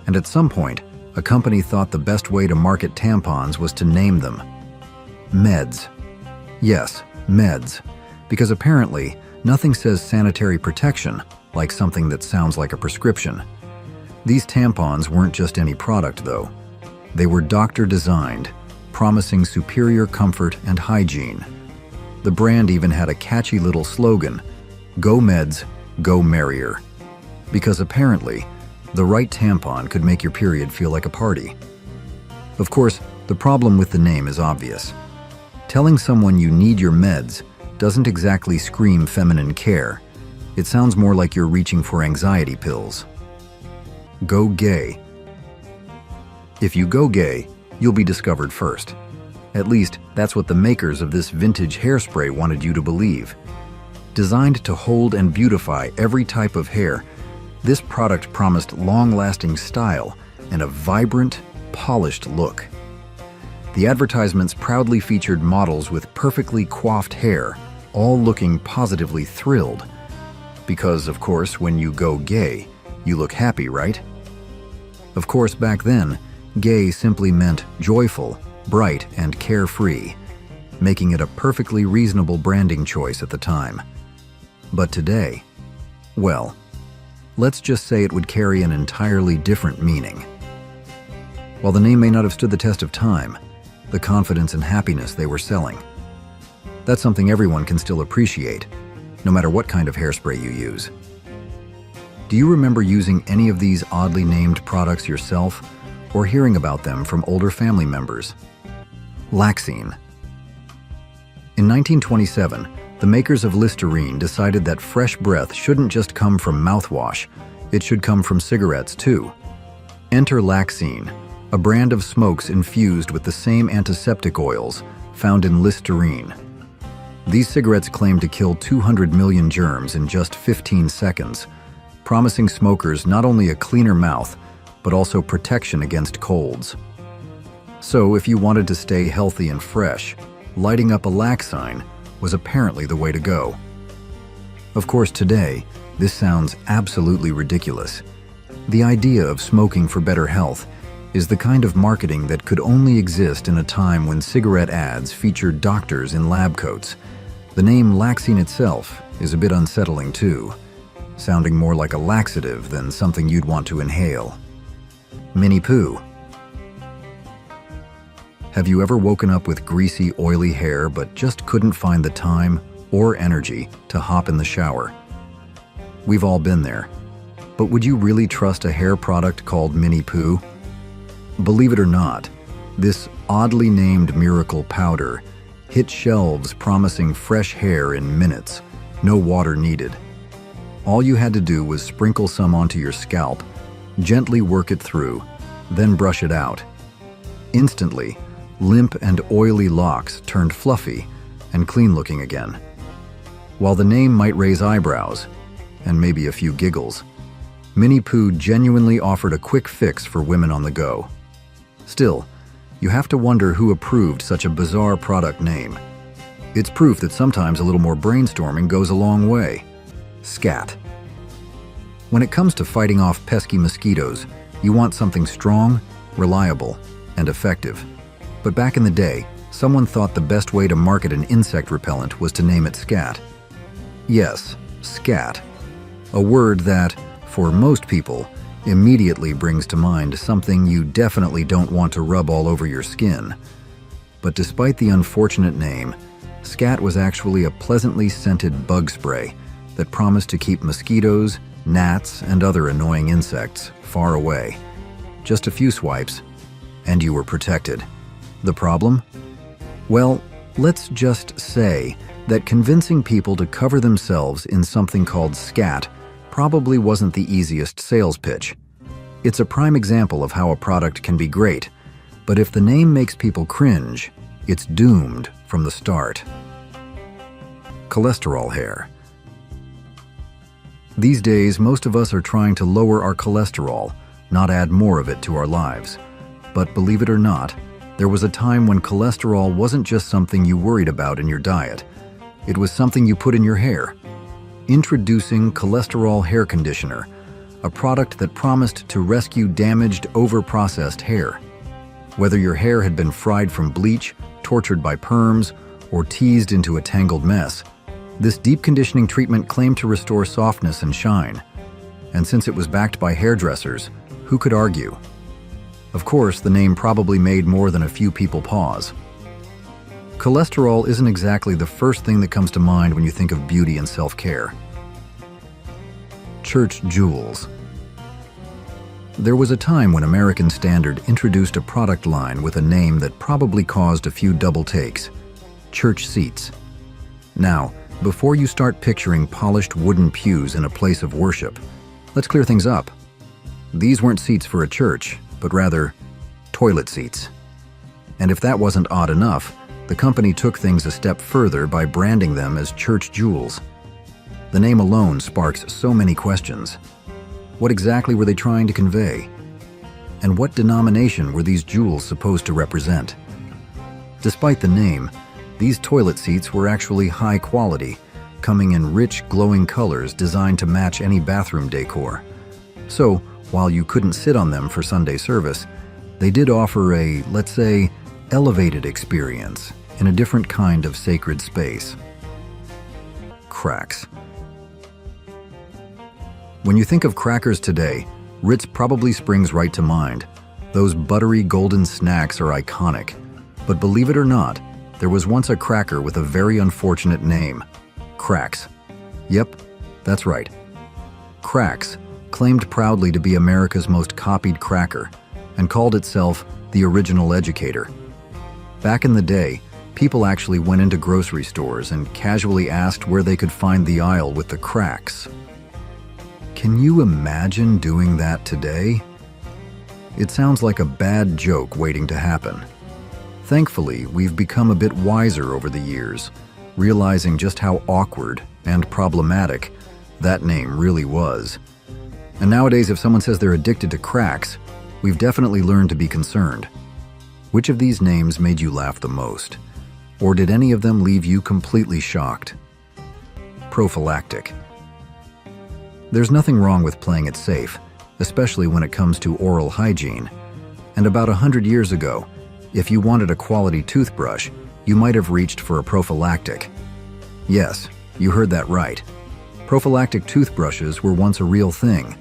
And at some point, a company thought the best way to market tampons was to name them. Meds. Yes, meds. Because apparently, nothing says sanitary protection like something that sounds like a prescription. These tampons weren't just any product, though. They were doctor-designed, promising superior comfort and hygiene. The brand even had a catchy little slogan, "Go Meds, Go Merrier." Because apparently, the right tampon could make your period feel like a party. Of course, the problem with the name is obvious. Telling someone you need your meds doesn't exactly scream feminine care. It sounds more like you're reaching for anxiety pills. Go gay. If you go gay, you'll be discovered first. At least, that's what the makers of this vintage hairspray wanted you to believe. Designed to hold and beautify every type of hair, this product promised long-lasting style and a vibrant, polished look. The advertisements proudly featured models with perfectly coiffed hair, all looking positively thrilled. Because, of course, when you go gay, you look happy, right? Of course, back then, gay simply meant joyful, bright, and carefree, making it a perfectly reasonable branding choice at the time. But today, well, let's just say it would carry an entirely different meaning. While the name may not have stood the test of time, the confidence and happiness they were selling, that's something everyone can still appreciate, no matter what kind of hairspray you use. Do you remember using any of these oddly named products yourself, or hearing about them from older family members? Laxine. In 1927, the makers of Listerine decided that fresh breath shouldn't just come from mouthwash, it should come from cigarettes too. Enter Laxine, a brand of smokes infused with the same antiseptic oils found in Listerine. These cigarettes claim to kill 200 million germs in just 15 seconds, promising smokers not only a cleaner mouth, but also protection against colds. So if you wanted to stay healthy and fresh, lighting up a Laxine was apparently the way to go. Of course, today, this sounds absolutely ridiculous. The idea of smoking for better health is the kind of marketing that could only exist in a time when cigarette ads featured doctors in lab coats. The name Laxine itself is a bit unsettling too, sounding more like a laxative than something you'd want to inhale. Mini-Poo. Have you ever woken up with greasy, oily hair but just couldn't find the time or energy to hop in the shower? We've all been there. But would you really trust a hair product called Mini-Poo? Believe it or not, this oddly named miracle powder hit shelves promising fresh hair in minutes, no water needed. All you had to do was sprinkle some onto your scalp, gently work it through, then brush it out. Instantly, limp and oily locks turned fluffy and clean-looking again. While the name might raise eyebrows, and maybe a few giggles, Mini-Poo genuinely offered a quick fix for women on the go. Still, you have to wonder who approved such a bizarre product name. It's proof that sometimes a little more brainstorming goes a long way. Scat. When it comes to fighting off pesky mosquitoes, you want something strong, reliable, and effective. But back in the day, someone thought the best way to market an insect repellent was to name it Scat. Yes, Scat. A word that, for most people, immediately brings to mind something you definitely don't want to rub all over your skin. But despite the unfortunate name, Scat was actually a pleasantly scented bug spray that promised to keep mosquitoes, gnats, and other annoying insects far away. Just a few swipes, and you were protected. The problem? Well, let's just say that convincing people to cover themselves in something called Scat probably wasn't the easiest sales pitch. It's a prime example of how a product can be great, but if the name makes people cringe, it's doomed from the start. Cholesterol hair. These days, most of us are trying to lower our cholesterol, not add more of it to our lives. But believe it or not, there was a time when cholesterol wasn't just something you worried about in your diet. It was something you put in your hair. Introducing Cholesterol Hair Conditioner, a product that promised to rescue damaged, over-processed hair. Whether your hair had been fried from bleach, tortured by perms, or teased into a tangled mess, this deep conditioning treatment claimed to restore softness and shine. And since it was backed by hairdressers, who could argue? Of course, the name probably made more than a few people pause. Cholesterol isn't exactly the first thing that comes to mind when you think of beauty and self-care. Church Jewels. There was a time when American Standard introduced a product line with a name that probably caused a few double takes: church seats. Now, before you start picturing polished wooden pews in a place of worship, let's clear things up. These weren't seats for a church, but rather toilet seats. And if that wasn't odd enough, the company took things a step further by branding them as Church Jewels. The name alone sparks so many questions. What exactly were they trying to convey? And what denomination were these jewels supposed to represent? Despite the name, these toilet seats were actually high quality, coming in rich, glowing colors designed to match any bathroom decor. So, while you couldn't sit on them for Sunday service, they did offer a, let's say, elevated experience in a different kind of sacred space. Cracks. When you think of crackers today, Ritz probably springs right to mind. Those buttery golden snacks are iconic. But believe it or not, there was once a cracker with a very unfortunate name: Cracks. Yep, that's right. Cracks, claimed proudly to be America's most copied cracker, and called itself the original educator. Back in the day, people actually went into grocery stores and casually asked where they could find the aisle with the cracks. Can you imagine doing that today? It sounds like a bad joke waiting to happen. Thankfully, we've become a bit wiser over the years, realizing just how awkward and problematic that name really was. And nowadays, if someone says they're addicted to cracks, we've definitely learned to be concerned. Which of these names made you laugh the most? Or did any of them leave you completely shocked? Prophylactic. There's nothing wrong with playing it safe, especially when it comes to oral hygiene. And about 100 years ago, if you wanted a quality toothbrush, you might have reached for a prophylactic. Yes, you heard that right. Prophylactic toothbrushes were once a real thing.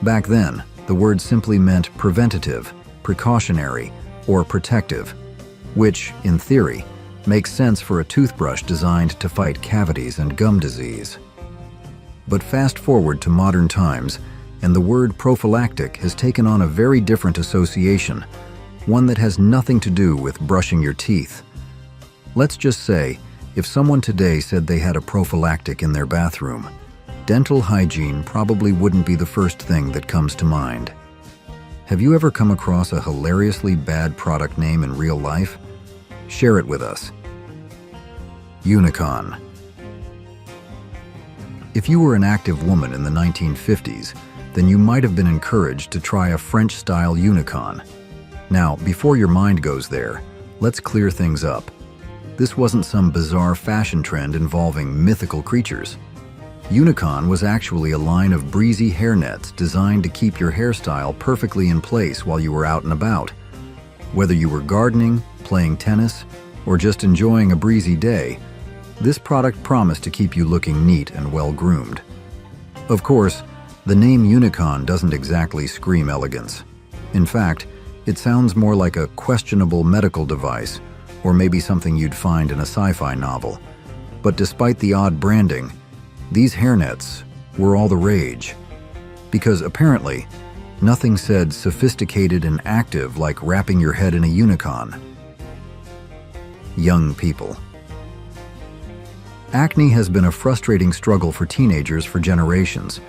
Back then, the word simply meant preventative, precautionary, or protective, which, in theory, makes sense for a toothbrush designed to fight cavities and gum disease. But fast forward to modern times, and the word prophylactic has taken on a very different association, one that has nothing to do with brushing your teeth. Let's just say, if someone today said they had a prophylactic in their bathroom, dental hygiene probably wouldn't be the first thing that comes to mind. Have you ever come across a hilariously bad product name in real life? Share it with us. Unicon. If you were an active woman in the 1950s, then you might have been encouraged to try a French-style Unicon. Now, before your mind goes there, let's clear things up. This wasn't some bizarre fashion trend involving mythical creatures. Unicon was actually a line of breezy hairnets designed to keep your hairstyle perfectly in place while you were out and about. Whether you were gardening, playing tennis, or just enjoying a breezy day, this product promised to keep you looking neat and well-groomed. Of course, the name Unicon doesn't exactly scream elegance. In fact, it sounds more like a questionable medical device, or maybe something you'd find in a sci-fi novel. But despite the odd branding, these hairnets were all the rage. Because apparently, nothing said sophisticated and active like wrapping your head in a Unicon. Young people. Acne has been a frustrating struggle for teenagers for generations.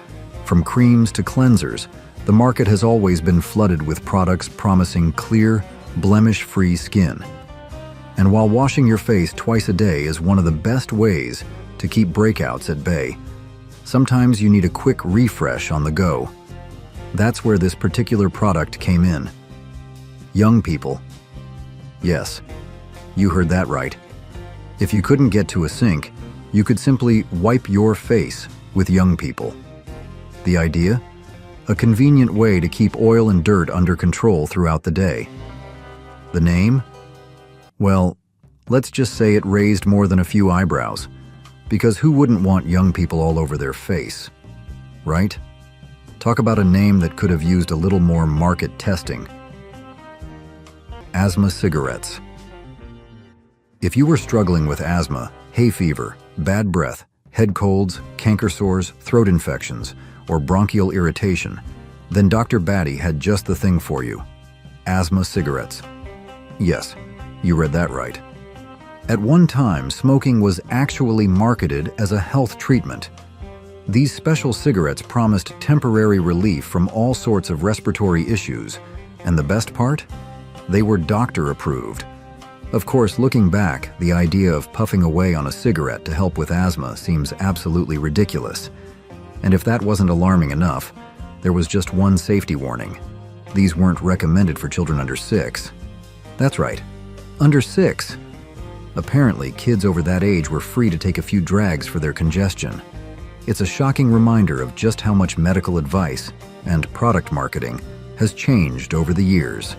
From creams to cleansers, the market has always been flooded with products promising clear, blemish-free skin. And while washing your face twice a day is one of the best ways to keep breakouts at bay, sometimes you need a quick refresh on the go. That's where this particular product came in. Young people. Yes, you heard that right. If you couldn't get to a sink, you could simply wipe your face with Young People. The idea? A convenient way to keep oil and dirt under control throughout the day. The name? Well, let's just say it raised more than a few eyebrows, because who wouldn't want Young People all over their face, right? Talk about a name that could have used a little more market testing. Asthma cigarettes. If you were struggling with asthma, hay fever, bad breath, head colds, canker sores, throat infections, or bronchial irritation, then Dr. Batty had just the thing for you. Asthma cigarettes. Yes, you read that right. At one time, smoking was actually marketed as a health treatment. These special cigarettes promised temporary relief from all sorts of respiratory issues, and the best part? They were doctor-approved. Of course, looking back, the idea of puffing away on a cigarette to help with asthma seems absolutely ridiculous. And if that wasn't alarming enough, there was just one safety warning. These weren't recommended for children under 6. That's right, under 6. Apparently, kids over that age were free to take a few drags for their congestion. It's a shocking reminder of just how much medical advice and product marketing has changed over the years.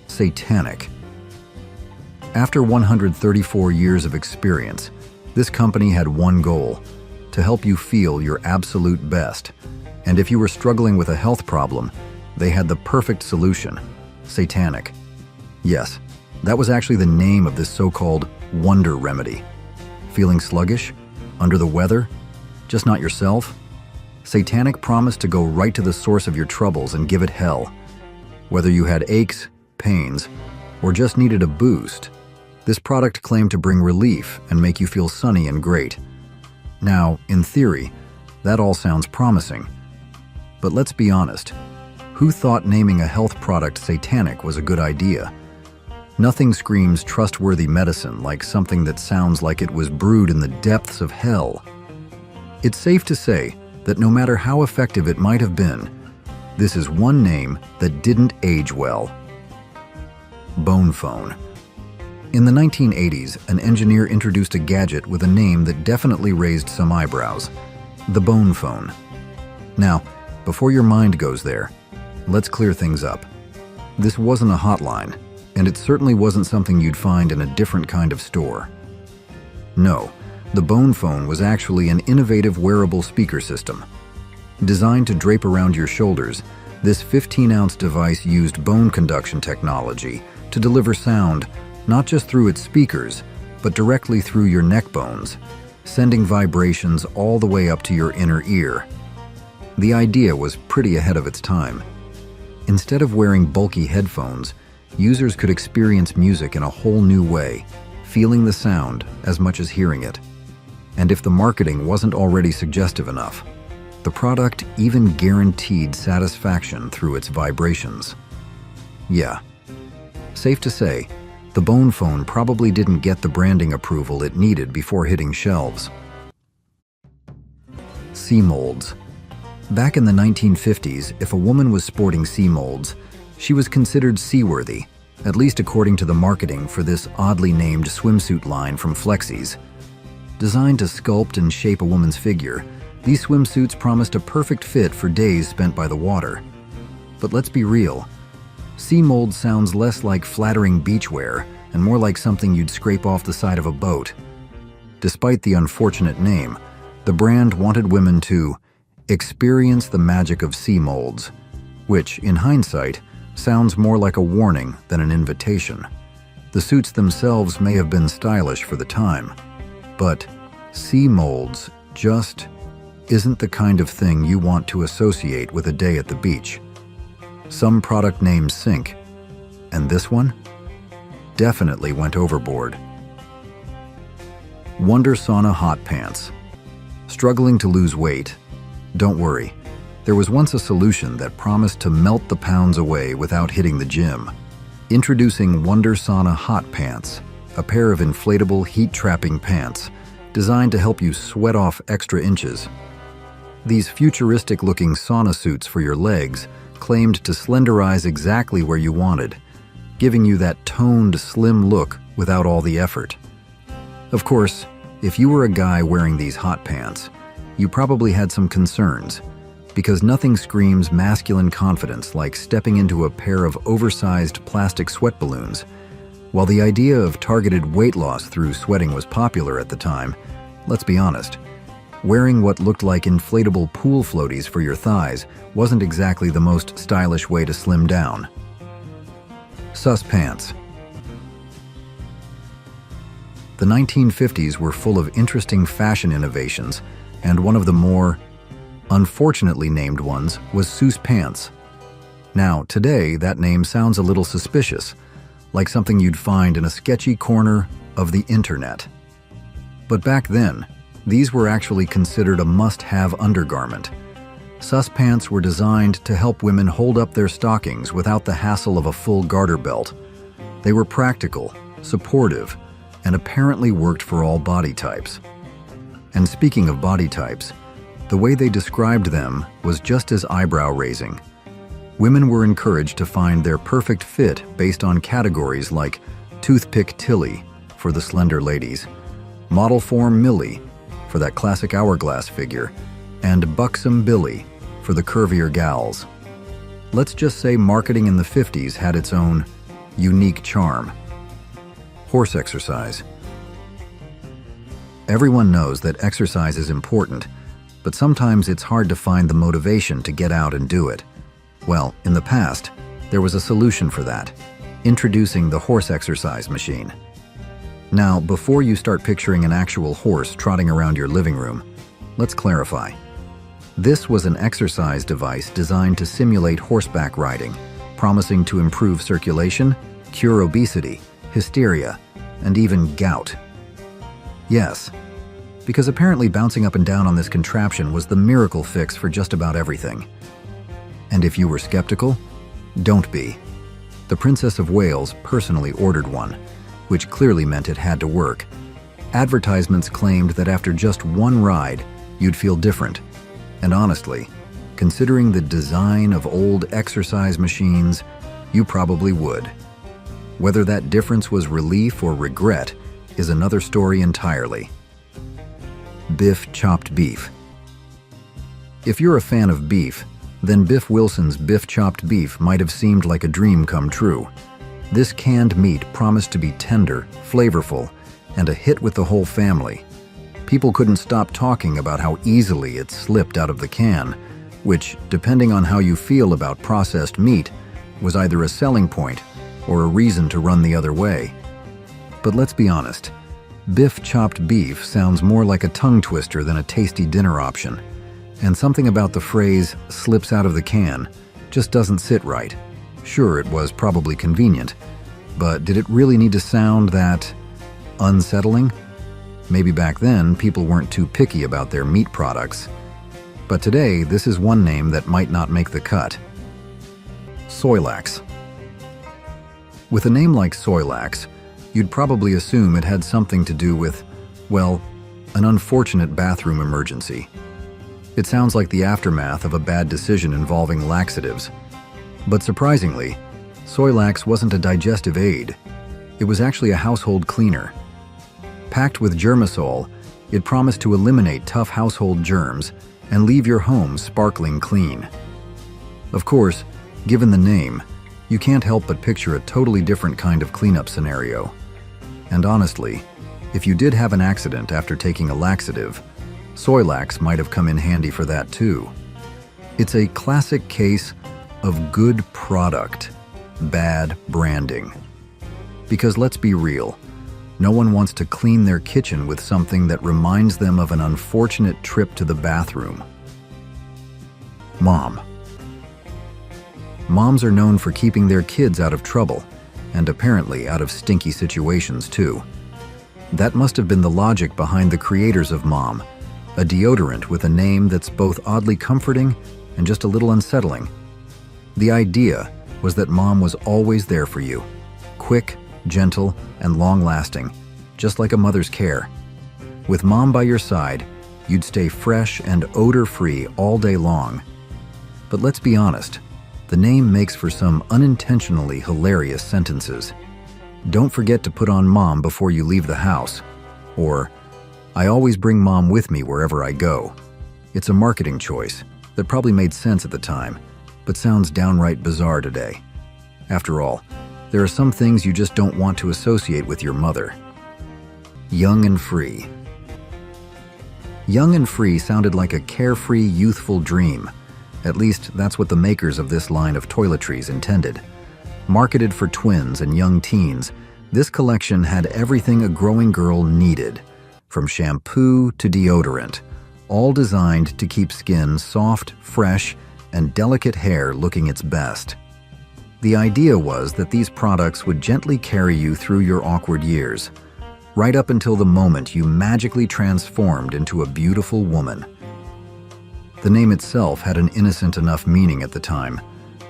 Satanic. After 134 years of experience, this company had one goal: to help you feel your absolute best. And if you were struggling with a health problem, they had the perfect solution: Satanic. Yes, that was actually the name of this so-called wonder remedy. Feeling sluggish? Under the weather? Just not yourself? Satanic promised to go right to the source of your troubles and give it hell. Whether you had aches, pains, or just needed a boost, this product claimed to bring relief and make you feel sunny and great. Now, in theory, that all sounds promising. But let's be honest, who thought naming a health product satanic was a good idea? Nothing screams trustworthy medicine like something that sounds like it was brewed in the depths of hell. It's safe to say that no matter how effective it might have been, this is one name that didn't age well. Bone phone. In the 1980s, an engineer introduced a gadget with a name that definitely raised some eyebrows: the bone phone. Now, before your mind goes there, let's clear things up. This wasn't a hotline, and it certainly wasn't something you'd find in a different kind of store. No, the bone phone was actually an innovative wearable speaker system. Designed to drape around your shoulders, this 15-ounce device used bone conduction technology to deliver sound not just through its speakers, but directly through your neck bones, sending vibrations all the way up to your inner ear. The idea was pretty ahead of its time. Instead of wearing bulky headphones, users could experience music in a whole new way, feeling the sound as much as hearing it. And if the marketing wasn't already suggestive enough, the product even guaranteed satisfaction through its vibrations. Yeah, safe to say, the bone phone probably didn't get the branding approval it needed before hitting shelves. Sea molds. Back in the 1950s, if a woman was sporting sea molds, she was considered seaworthy, at least according to the marketing for this oddly named swimsuit line from Flexies. Designed to sculpt and shape a woman's figure, these swimsuits promised a perfect fit for days spent by the water. But let's be real. Sea mold sounds less like flattering beachwear and more like something you'd scrape off the side of a boat. Despite the unfortunate name, the brand wanted women to experience the magic of sea molds, which, in hindsight, sounds more like a warning than an invitation. The suits themselves may have been stylish for the time, but sea molds just isn't the kind of thing you want to associate with a day at the beach. Some product names sink, and this one definitely went overboard. Wonder Sauna Hot Pants. Struggling to lose weight? Don't worry. There was once a solution that promised to melt the pounds away without hitting the gym. Introducing Wonder Sauna Hot Pants, a pair of inflatable heat-trapping pants designed to help you sweat off extra inches. These futuristic-looking sauna suits for your legs claimed to slenderize exactly where you wanted, giving you that toned, slim look without all the effort. Of course, if you were a guy wearing these hot pants, you probably had some concerns, because nothing screams masculine confidence like stepping into a pair of oversized plastic sweat balloons. While the idea of targeted weight loss through sweating was popular at the time, let's be honest, wearing what looked like inflatable pool floaties for your thighs wasn't exactly the most stylish way to slim down. Sus pants. The 1950s were full of interesting fashion innovations, and one of the more unfortunately named ones was Sus pants. Now, today, that name sounds a little suspicious, like something you'd find in a sketchy corner of the internet. But back then, these were actually considered a must-have undergarment. Sus pants were designed to help women hold up their stockings without the hassle of a full garter belt. They were practical, supportive, and apparently worked for all body types. And speaking of body types, the way they described them was just as eyebrow-raising. Women were encouraged to find their perfect fit based on categories like Toothpick Tilly for the slender ladies, Model Form Millie for that classic hourglass figure, and Buxom Billy for the curvier gals. Let's just say marketing in the 50s had its own unique charm. Horse exercise. Everyone knows that exercise is important, but sometimes it's hard to find the motivation to get out and do it. Well, in the past, there was a solution for that, introducing the horse exercise machine. Now, before you start picturing an actual horse trotting around your living room, let's clarify. This was an exercise device designed to simulate horseback riding, promising to improve circulation, cure obesity, hysteria, and even gout. Yes, because apparently bouncing up and down on this contraption was the miracle fix for just about everything. And if you were skeptical, don't be. The Princess of Wales personally ordered one, which clearly meant it had to work. Advertisements claimed that after just one ride, you'd feel different. And honestly, considering the design of old exercise machines, you probably would. Whether that difference was relief or regret is another story entirely. Biff chopped beef. If you're a fan of beef, then Biff Wilson's Biff chopped beef might have seemed like a dream come true. This canned meat promised to be tender, flavorful, and a hit with the whole family. People couldn't stop talking about how easily it slipped out of the can, which, depending on how you feel about processed meat, was either a selling point or a reason to run the other way. But let's be honest, Biff chopped beef sounds more like a tongue twister than a tasty dinner option. And something about the phrase "slips out of the can" just doesn't sit right. Sure, it was probably convenient, but did it really need to sound that unsettling? Maybe back then, people weren't too picky about their meat products. But today, this is one name that might not make the cut. Soilax. With a name like Soilax, you'd probably assume it had something to do with, well, an unfortunate bathroom emergency. It sounds like the aftermath of a bad decision involving laxatives. But surprisingly, Soilax wasn't a digestive aid. It was actually a household cleaner. Packed with Germisol, it promised to eliminate tough household germs and leave your home sparkling clean. Of course, given the name, you can't help but picture a totally different kind of cleanup scenario. And honestly, if you did have an accident after taking a laxative, Soilax might have come in handy for that too. It's a classic case of good product, bad branding. Because let's be real, no one wants to clean their kitchen with something that reminds them of an unfortunate trip to the bathroom. Mom. Moms are known for keeping their kids out of trouble, and apparently out of stinky situations too. That must have been the logic behind the creators of Mom, a deodorant with a name that's both oddly comforting and just a little unsettling. The idea was that Mom was always there for you, quick, gentle, and long-lasting, just like a mother's care. With Mom by your side, you'd stay fresh and odor-free all day long. But let's be honest, the name makes for some unintentionally hilarious sentences. Don't forget to put on Mom before you leave the house. Or, I always bring Mom with me wherever I go. It's a marketing choice that probably made sense at the time, but sounds downright bizarre today. After all, there are some things you just don't want to associate with your mother. Young and free. Young and free sounded like a carefree, youthful dream. At least that's what the makers of this line of toiletries intended. Marketed for twins and young teens, this collection had everything a growing girl needed, from shampoo to deodorant, all designed to keep skin soft, fresh, and delicate hair looking its best. The idea was that these products would gently carry you through your awkward years, right up until the moment you magically transformed into a beautiful woman. The name itself had an innocent enough meaning at the time,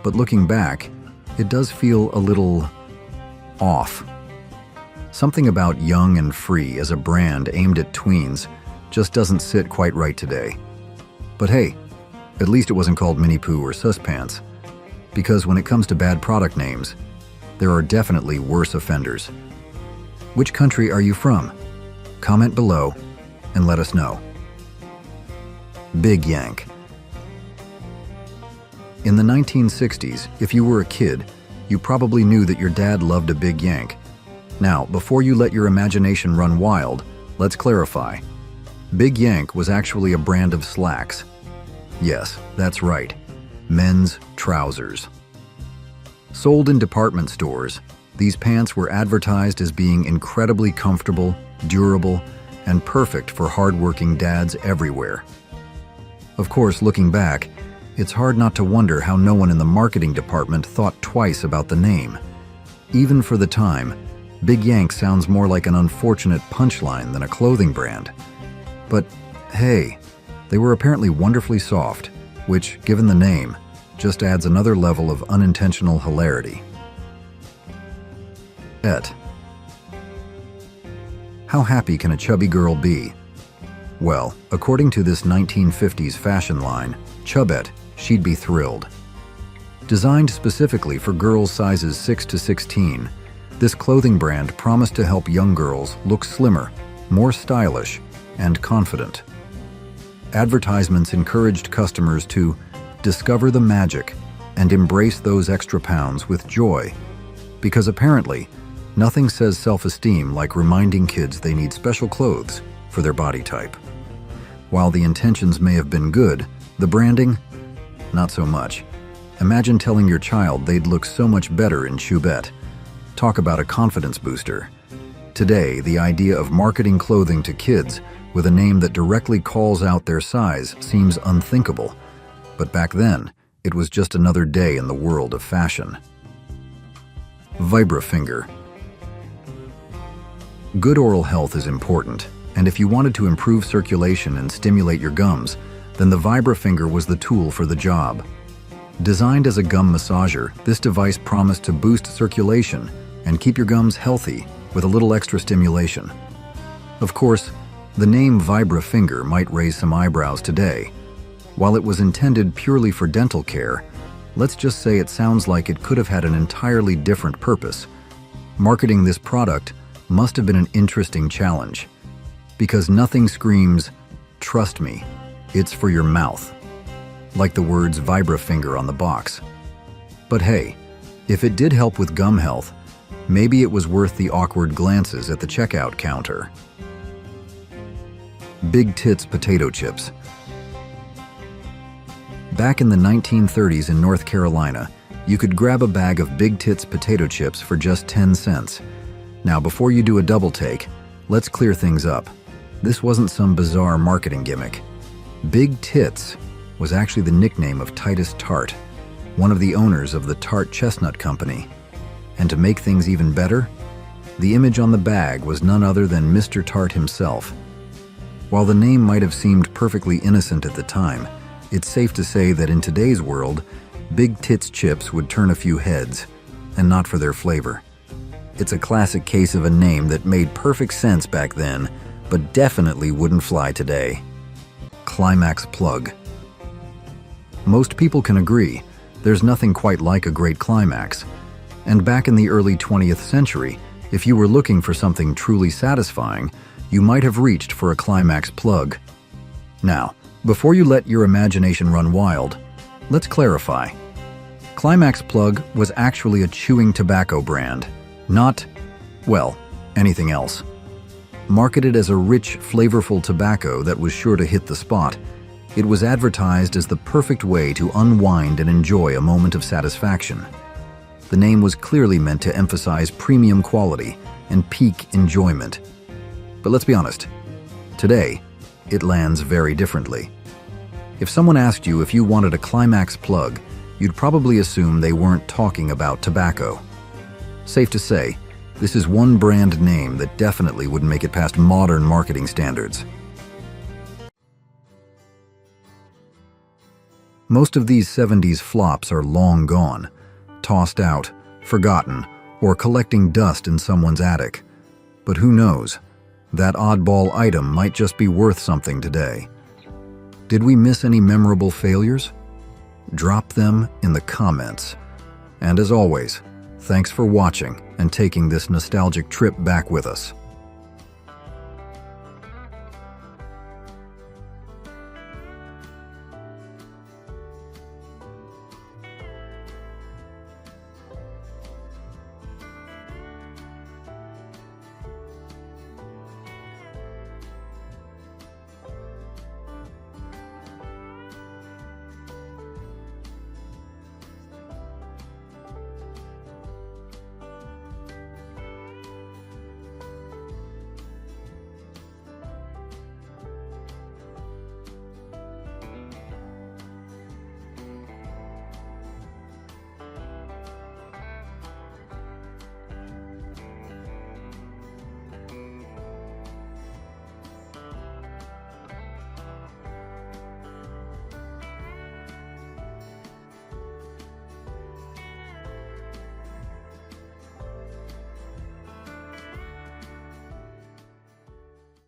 but looking back, it does feel a little off. Something about Young and Free as a brand aimed at tweens just doesn't sit quite right today. But hey, at least it wasn't called Minnie Pooh or Suspants, because when it comes to bad product names, there are definitely worse offenders. Which country are you from? Comment below and let us know. Big Yank. In the 1960s, if you were a kid, you probably knew that your dad loved a Big Yank. Now, before you let your imagination run wild, let's clarify. Big Yank was actually a brand of slacks. Yes, that's right, men's trousers. Sold in department stores, these pants were advertised as being incredibly comfortable, durable, and perfect for hardworking dads everywhere. Of course, looking back, it's hard not to wonder how no one in the marketing department thought twice about the name. Even for the time, Big Yank sounds more like an unfortunate punchline than a clothing brand. But hey, they were apparently wonderfully soft, which, given the name, just adds another level of unintentional hilarity. How happy can a chubby girl be? Well, according to this 1950s fashion line, Chubette, she'd be thrilled. Designed specifically for girls sizes 6 to 16, this clothing brand promised to help young girls look slimmer, more stylish, and confident. Advertisements encouraged customers to discover the magic and embrace those extra pounds with joy, because apparently, nothing says self-esteem like reminding kids they need special clothes for their body type. While the intentions may have been good, the branding, not so much. Imagine telling your child they'd look so much better in Chubette. Talk about a confidence booster. Today, the idea of marketing clothing to kids with a name that directly calls out their size seems unthinkable. But back then, it was just another day in the world of fashion. Vibrafinger. Good oral health is important, and if you wanted to improve circulation and stimulate your gums, then the Vibrafinger was the tool for the job. Designed as a gum massager, this device promised to boost circulation and keep your gums healthy with a little extra stimulation. Of course, the name Vibrafinger might raise some eyebrows today. While it was intended purely for dental care, let's just say it sounds like it could have had an entirely different purpose. Marketing this product must have been an interesting challenge, because nothing screams, "Trust me, it's for your mouth," like the words Vibrafinger on the box. But hey, if it did help with gum health, maybe it was worth the awkward glances at the checkout counter. Big Tits potato chips. Back in the 1930s in North Carolina, you could grab a bag of Big Tits potato chips for just 10 cents. Now, before you do a double take, let's clear things up. This wasn't some bizarre marketing gimmick. Big Tits was actually the nickname of Titus Tart, one of the owners of the Tart Chestnut Company. And to make things even better, the image on the bag was none other than Mr. Tart himself. While the name might have seemed perfectly innocent at the time, it's safe to say that in today's world, Big Tits chips would turn a few heads, and not for their flavor. It's a classic case of a name that made perfect sense back then, but definitely wouldn't fly today. Climax Plug. Most people can agree, there's nothing quite like a great climax. And back in the early 20th century, if you were looking for something truly satisfying, you might have reached for a Climax Plug. Now, before you let your imagination run wild, let's clarify. Climax Plug was actually a chewing tobacco brand, not, well, anything else. Marketed as a rich, flavorful tobacco that was sure to hit the spot, it was advertised as the perfect way to unwind and enjoy a moment of satisfaction. The name was clearly meant to emphasize premium quality and peak enjoyment. But let's be honest, today, it lands very differently. If someone asked you if you wanted a Climax Plug, you'd probably assume they weren't talking about tobacco. Safe to say, this is one brand name that definitely wouldn't make it past modern marketing standards. Most of these 70s flops are long gone, tossed out, forgotten, or collecting dust in someone's attic. But who knows? That oddball item might just be worth something today. Did we miss any memorable failures? Drop them in the comments. And as always, thanks for watching and taking this nostalgic trip back with us.